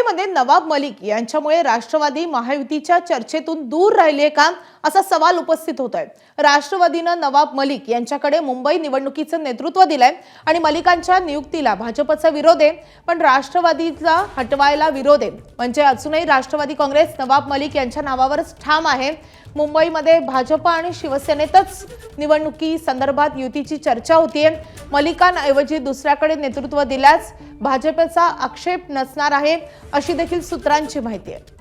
मुंबईमध्ये नवाब मलिक यांच्यामुळे राष्ट्रवादी महायुतीच्या चर्चेतून दूर राहिले का असा सवाल उपस्थित होत आहे। राष्ट्रवादीने नवाब मलिक यांच्याकडे मुंबई निवडणुकीचं नेतृत्व दिलंय आणि मलिकांच्या नियुक्तीला भाजपचा विरोध आहे, पण राष्ट्रवादीला हटवायला विरोध आहे। म्हणजे अजूनही राष्ट्रवादी काँग्रेस नवाब मलिक यांच्या नावावरच ठाम आहे। मुंबईमध्ये भाजप आणि शिवसेनेतच निवडणुकी संदर्भात युतीची चर्चा होतीये। मलिकांऐवजी दुसऱ्याकडे नेतृत्व दिल्यास भाजपचा आक्षेप नसणार आहे, अशी देखील सूत्रांची माहिती आहे।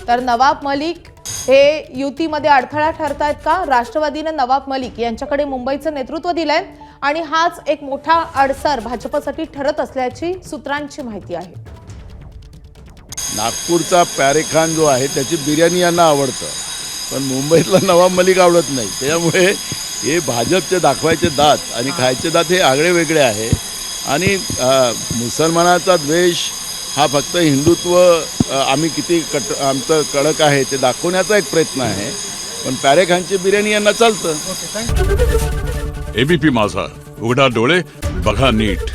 तर नवाब मलिक हे युतीमध्ये अडथळा ठरतायत का? राष्ट्रवादीने नवाब मलिक यांच्याकडे मुंबईचं नेतृत्व दिलंय आणि हाच एक मोठा अडसर भाजपसाठी ठरत असल्याची सूत्रांची माहिती आहे। नागपूरचा प्यारेखान जो आहे त्याची बिर्याणी यांना आवडतं, पण मुंबईतला नवाब मलिक आवडत नाही। त्यामुळे हे भाजपचे दाखवायचे दात आणि खायचे दात हे आगळे वेगळे आहे। आणि मुसलमानाचा द्वेष हा फक्त हिंदुत्व आम्ही किती आमचं कडक आहे ते दाखवण्याचा एक प्रयत्न आहे, पण प्यारेखानची बिर्याणी यांना चालतं। एबीपी माझा, उघडा डोळे बघा नीट।